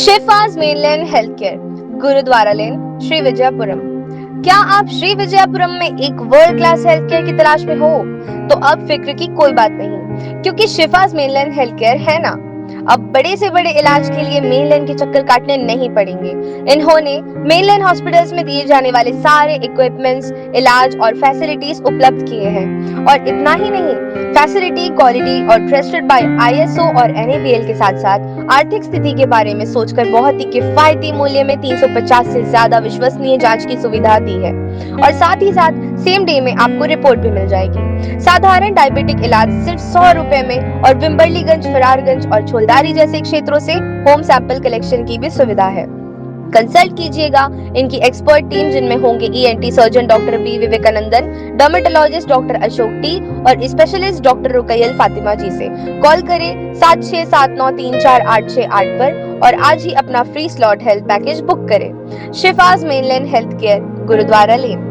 शिफाज mainland health care, gurdwara लेन, श्री विजयपुरम। क्या आप श्री विजयपुरम में एक वर्ल्ड क्लास हेल्थ केयर की तलाश में हो? तो अब फिक्र की कोई बात नहीं, क्योंकि शिफाज मेनलैंड हेल्थ केयर है ना। अब बड़े से बड़े इलाज के लिए मेनलैंड के चक्कर काटने नहीं पड़ेंगे। इन्होंने मेनलैंड हॉस्पिटल्स में दिए जाने वाले सारे इक्विपमेंट्स, इलाज और फैसिलिटीज उपलब्ध किए हैं। और इतना ही नहीं, फैसिलिटी, क्वालिटी और ट्रस्टेड बाय ISO और NABL के साथ साथ आर्थिक स्थिति के बारे में सोचकर बहुत ही किफायती मूल्य में 350 से ज्यादा विश्वसनीय जांच की सुविधा दी है। और साथ ही साथ सेम डे में आपको रिपोर्ट भी मिल जाएगी। साधारण डायबिटिक इलाज सिर्फ 100 रुपए में और विम्बरलीगंज, फरारगंज और छोलदारी जैसे क्षेत्रों से होम सैंपल कलेक्शन की भी सुविधा है। कंसल्ट कीजिएगा इनकी एक्सपर्ट टीम, जिनमें होंगे ENT surgeon doctor B Vivekanandan, dermatologist doctor Ashok T और स्पेशलिस्ट डॉक्टर रुकैयल फातिमा जी से। कॉल करें 76793486 पर और आज ही अपना free slot health package book करें। शिफाज मेनलैंड हेल्थ केयर, गुरुद्वारा लेन।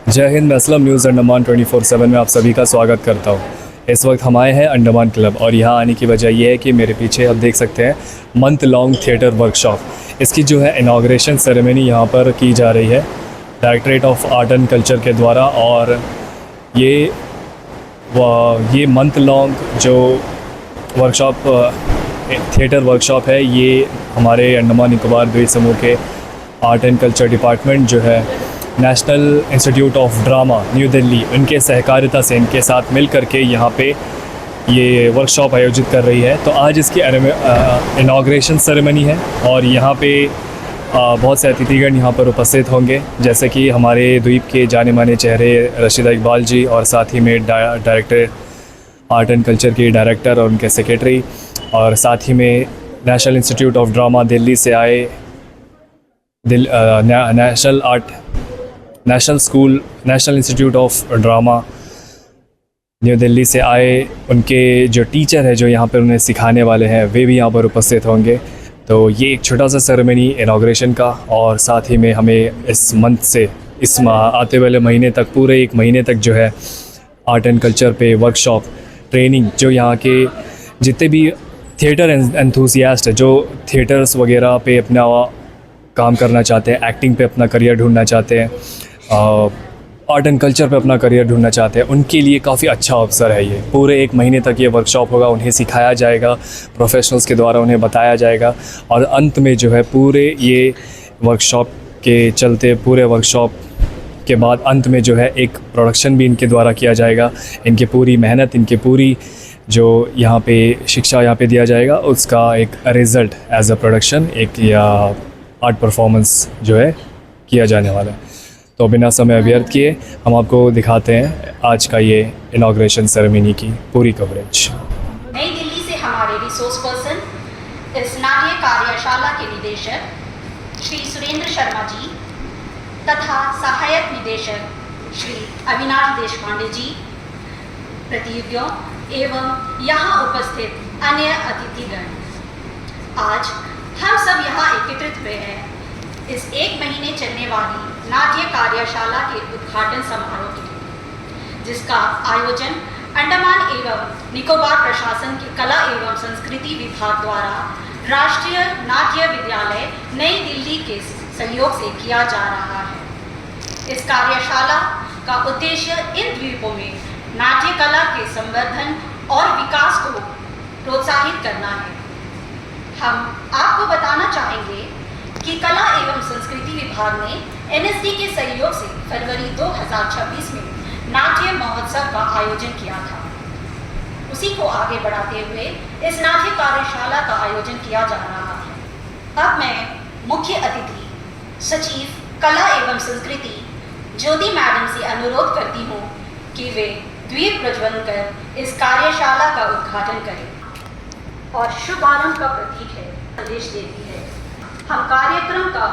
जय हिंद। मैं असलम न्यूज़ अंडमान 24/7 में आप सभी का स्वागत करता हूँ। इस वक्त हम आए हैं अंडमान क्लब और यहाँ आने की वजह यह है कि मेरे पीछे आप देख सकते हैं मंथ लॉन्ग थिएटर वर्कशॉप। इसकी जो है इनाग्रेशन सेरेमनी यहाँ पर की जा रही है directorate of art and culture के द्वारा। और ये मंथ लॉन्ग जो वर्कशॉप थिएटर वर्कशॉप है, ये हमारे अंडमान निकोबार द्वीप समूह के आर्ट एंड कल्चर डिपार्टमेंट जो है national institute of drama new Delhi, उनके सहकारिता से इनके साथ मिल कर के यहाँ पे ये वर्कशॉप आयोजित कर रही है। तो आज इसकी इनाग्रेशन सेरेमनी है और यहाँ पे बहुत से अतिथिगण यहाँ पर उपस्थित होंगे, जैसे कि हमारे द्वीप के जाने माने चेहरे रशीदा इकबाल जी और साथ ही में डायरेक्टर आर्ट एंड कल्चर के डायरेक्टर और उनके सेक्रेटरी, और साथ ही में national institute of drama Delhi से आए national institute of drama new Delhi से आए उनके जो टीचर है जो यहाँ पर उन्हें सिखाने वाले हैं, वे भी यहाँ पर उपस्थित होंगे। तो ये एक छोटा सा सेरेमनी इनाग्रेशन का, और साथ ही में हमें इस मंथ से इस आते वाले महीने तक, पूरे एक महीने तक जो है आर्ट एंड कल्चर पे वर्कशॉप ट्रेनिंग, जो यहाँ के जितने भी थिएटर एंथुसियास्ट है, जो थिएटर्स वगैरह पे अपना काम करना चाहते हैं, एक्टिंग पे अपना करियर ढूंढना चाहते हैं, आर्ट एंड कल्चर पे अपना करियर ढूंढना चाहते हैं, उनके लिए काफ़ी अच्छा अवसर है। ये पूरे एक महीने तक ये वर्कशॉप होगा, उन्हें सिखाया जाएगा, प्रोफेशनल्स के द्वारा उन्हें बताया जाएगा, और अंत में जो है पूरे ये वर्कशॉप के चलते, पूरे वर्कशॉप के बाद अंत में जो है एक प्रोडक्शन भी इनके द्वारा किया जाएगा। इनकी पूरी मेहनत, इनकी पूरी जो यहाँ पे शिक्षा यहाँ पे दिया जाएगा, उसका एक रिज़ल्ट एज अ प्रोडक्शन, एक या आर्ट परफॉर्मेंस जो है किया जाने वाला है। तो बिना समय व्यर्थ किए हम आपको दिखाते हैं आज का ये इनाग्रेशन सेरेमनी की पूरी कवरेज। नई दिल्ली से हमारे रिसोर्स पर्सन, इस नाट्य कार्यशाला के निदेशक श्री सुरेंद्र शर्मा जी तथा सहायक निदेशक श्री अविनाश देशपांडे जी, प्रतियोगियों एवं यहाँ उपस्थित अन्य अतिथिगण, आज हम सब यहाँ एकत्रित हुए हैं इस एक महीने चलने वाली नाट्य कार्यशाला के उद्घाटन समारोह के लिए, जिसका आयोजन अंडमान एवं निकोबार प्रशासन के कला एवं संस्कृति विभाग द्वारा राष्ट्रीय नाट्य विद्यालय नई दिल्ली के सहयोग से किया जा रहा है। इस कार्यशाला का उद्देश्य इन द्वीपों में नाट्य कला के संवर्धन और विकास को प्रोत्साहित करना है। हम आपको बताना चाहेंगे कि कला एवं संस्कृति विभाग ने NSD के सहयोग से फरवरी 2026 में नाट्य महोत्सव का आयोजन किया था। उसी को आगे बढ़ाते हुए इस नाट्य कार्यशाला का आयोजन किया जा रहा है। अब मैं मुख्य अतिथि सचिव कला एवं संस्कृति ज्योति मैडम से अनुरोध करती हूँ कि वे द्वीप प्रज्वलन कर इस कार्यशाला का उद्घाटन करें और शुभारंभ का प्रतीक है संदेश देती है। हम कार्यक्रम का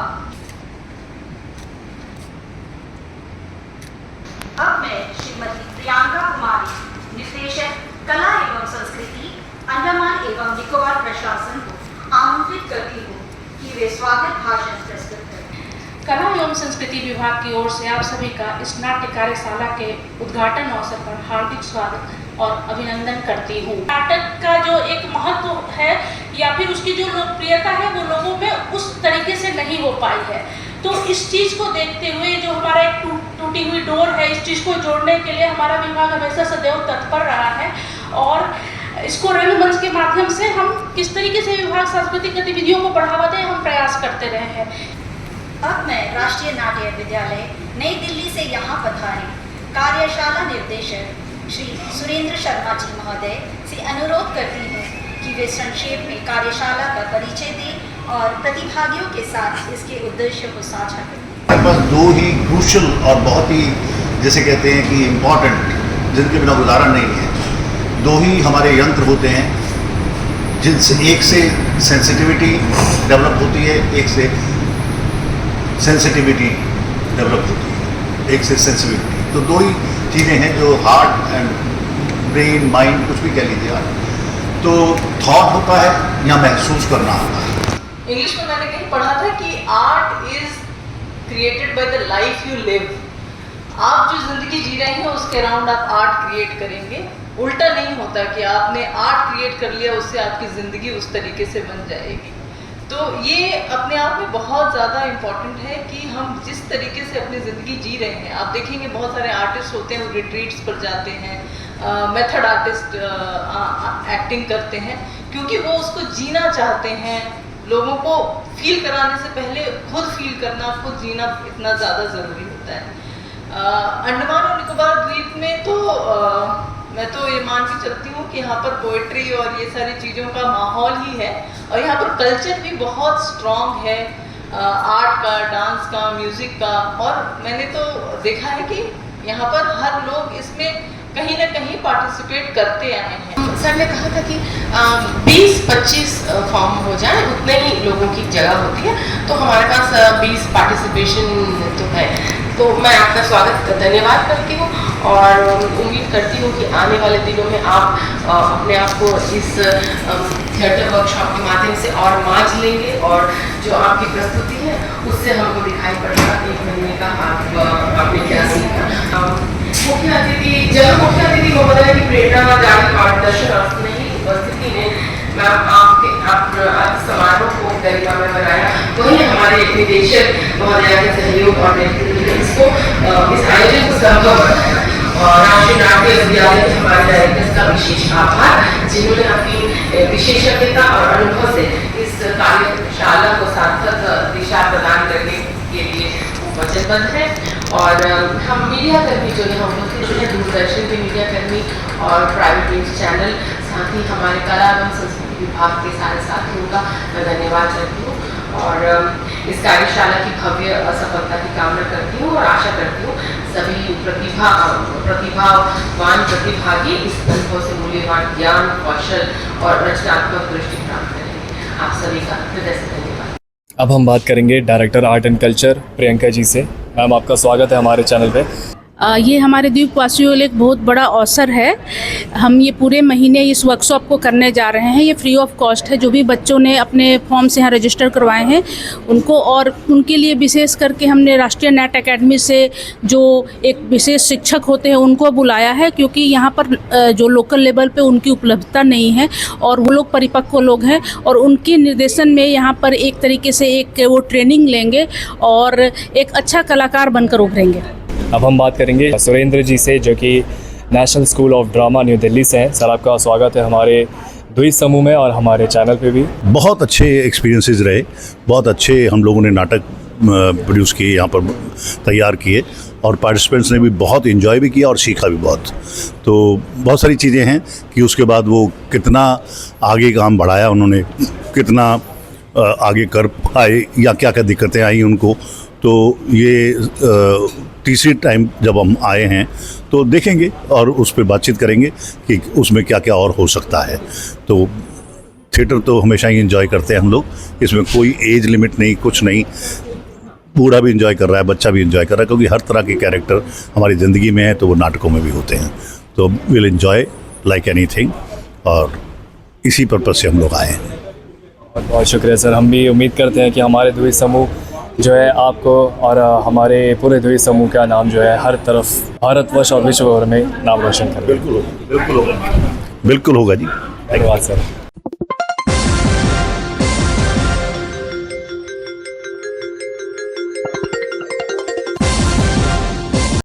अब मैं श्रीमती प्रियंका कुमारी निर्देशक कला एवं संस्कृति अंडमान एवं निकोबार प्रशासन को आमंत्रित करती हूँ कि वे स्वागत भाषण प्रस्तुत करें। कला एवं संस्कृति विभाग की ओर से आप सभी का इस नाट्य कार्यशाला के उद्घाटन अवसर पर हार्दिक स्वागत और अभिनंदन करती हूँ। नाटक का जो एक महत्व है या फिर उसकी जो लोकप्रियता है वो लोगों में उस तरीके से नहीं हो पाई है। तो इस चीज़ को देखते हुए जो हमारा एक टूटी हुई डोर है, इस चीज़ को जोड़ने के लिए हमारा विभाग हमेशा सदैव तत्पर रहा है और इसको रंगमंच के माध्यम से हम किस तरीके से विभाग सांस्कृतिक गतिविधियों को बढ़ावा दें, हम प्रयास करते रहे हैं। अब मैं राष्ट्रीय नाट्य विद्यालय नई दिल्ली से यहाँ पधारे कार्यशाला निर्देशक श्री सुरेंद्र शर्मा जी महोदय से अनुरोध करती हूँ कि वे संक्षेप में कार्यशाला का परिचय दें और प्रतिभागियों के साथ इसके उद्देश्य को साझा करें। हमारे पास दो ही क्रूशल और बहुत ही जैसे कहते हैं कि इम्पॉर्टेंट जिनके बिना गुजारा नहीं है, दो ही हमारे यंत्र होते हैं जिनसे एक से सेंसिटिविटी डेवलप होती है, एक से सेंसिटिविटी डेवलप होती है, एक से सेंसिटिविटी। तो दो ही चीज़ें हैं जो हार्ट एंड ब्रेन माइंड कुछ भी कह लीजिए आप, तो थॉट होता है या महसूस करना आता है। इंग्लिश में मैंने कहीं पढ़ा था कि art is created by the life you live. आप जो जिंदगी जी रहे हैं उसके अराउंड आप आर्ट क्रिएट करेंगे। उल्टा नहीं होता कि आपने आर्ट क्रिएट कर लिया उससे आपकी ज़िंदगी उस तरीके से बन जाएगी। तो ये अपने आप में बहुत ज़्यादा इम्पॉर्टेंट है कि हम जिस तरीके से अपनी ज़िंदगी जी रहे हैं। आप देखेंगे बहुत सारे आर्टिस्ट होते हैं, वो रिट्रीट्स पर जाते हैं, मेथड आर्टिस्ट एक्टिंग करते हैं क्योंकि वो उसको जीना चाहते हैं। लोगों को फील कराने से पहले खुद फील करना, खुद जीना इतना ज़्यादा ज़रूरी होता है। अंडमान और निकोबार द्वीप में तो मैं तो ये मान के चलती हूँ कि यहाँ पर पोएट्री और ये सारी चीज़ों का माहौल ही है और यहाँ पर कल्चर भी बहुत स्ट्रॉन्ग है, आर्ट का, डांस का, म्यूज़िक का। और मैंने तो देखा है कि यहाँ पर हर लोग इसमें कहीं ना कहीं पार्टिसिपेट करते आए हैं। सर ने कहा था कि 20-25 फॉर्म हो जाए, उतने ही लोगों की जगह होती है, तो हमारे पास 20 पार्टिसिपेशन तो है। तो मैं आपका स्वागत धन्यवाद करती हूँ और उम्मीद करती हूँ कि आने वाले दिनों में आप अपने आप को इस थिएटर वर्कशॉप के माध्यम से और मांझ लेंगे और जो आपकी प्रस्तुति है उससे हमको दिखाई पड़ेगा 1 महीने का आपने क्या सीखा। मुख्य अतिथि महोदय की प्रेरणा जारी मार्गदर्शन और नहीं उपस्थिति ने मैम आप समारोह को गरिमा में बनाया। वही हमारे निदेशक महोदय के सहयोग और नेतृत्व ने इसको इस आयोजन को संभव बनाया और राष्ट्रीय नाट्य विद्यालय के हमारे डायरेक्टर का विशेष आभार जिन्होंने अपनी विशेषज्ञता और अनुभव से इस कार्यशाला को सार्थक दिशा प्रदान करने के लिए वचनबद्ध है। और हम मीडिया कर्मी जो है हम लोग जो है दूरदर्शन के मीडिया कर्मी और प्राइवेट न्यूज़ चैनल, साथ ही हमारे कला एवं संस्कृति विभाग के सारे साथियों का मैं धन्यवाद करती हूँ और इस कार्यशाला की भव्य सफलता की कामना करती हूँ और आशा करती हूँ सभी प्रतिभावान प्रतिभागी इस अनुभव से मूल्यवान ज्ञान, कौशल और रचनात्मक दृष्टि प्राप्त करेंगे। आप सभी का हृदय से धन्यवाद। अब हम बात करेंगे director art and culture Priyanka ji से। मैम आपका स्वागत है हमारे चैनल पे। ये हमारे द्वीपवासियों के लिए एक बहुत बड़ा अवसर है। हम ये पूरे महीने इस वर्कशॉप को करने जा रहे हैं। ये फ्री ऑफ कॉस्ट है। जो भी बच्चों ने अपने फॉर्म से यहाँ रजिस्टर करवाए हैं उनको, और उनके लिए विशेष करके हमने राष्ट्रीय नाट्य अकेडमी से जो एक विशेष शिक्षक होते हैं उनको बुलाया है, क्योंकि यहाँ पर जो लोकल लेवल पे उनकी उपलब्धता नहीं है और वो लोग परिपक्व लोग हैं और उनके निर्देशन में यहाँ पर एक तरीके से एक वो ट्रेनिंग लेंगे और एक अच्छा कलाकार बनकर उभरेंगे। अब हम बात करेंगे सुरेंद्र जी से, जो कि national school of drama new Delhi से हैं। सर आपका स्वागत है हमारे द्वीप समूह में और हमारे चैनल पे भी। बहुत अच्छे एक्सपीरियंसेस रहे, बहुत अच्छे हम लोगों ने नाटक प्रोड्यूस किए, यहाँ पर तैयार किए और पार्टिसिपेंट्स ने भी बहुत इन्जॉय भी किया और सीखा भी बहुत। तो बहुत सारी चीज़ें हैं कि उसके बाद वो कितना आगे काम बढ़ाया उन्होंने, कितना आगे कर पाए या क्या क्या दिक्कतें आई उनको। तो ये तीसरी टाइम जब हम आए हैं तो देखेंगे और उस पर बातचीत करेंगे कि उसमें क्या क्या और हो सकता है। तो थिएटर तो हमेशा ही एंजॉय करते हैं हम लोग, इसमें कोई एज लिमिट नहीं, कुछ नहीं, बूढ़ा भी एंजॉय कर रहा है, बच्चा भी एंजॉय कर रहा है, क्योंकि हर तरह के कैरेक्टर हमारी ज़िंदगी में है तो वो नाटकों में भी होते हैं। तो विल एंजॉय लाइक एनीथिंग, और इसी पर्पज़ से हम लोग आए हैं। बहुत बहुत शुक्रिया सर। हम भी उम्मीद करते हैं कि हमारे दुई समूह जो है आपको और हमारे पूरे दुई समूह का नाम जो है हर तरफ भारतवर्ष और विश्व भर में नाम रोशन करें। बिल्कुल होगा, बिल्कुल होगा जी। धन्यवाद सर।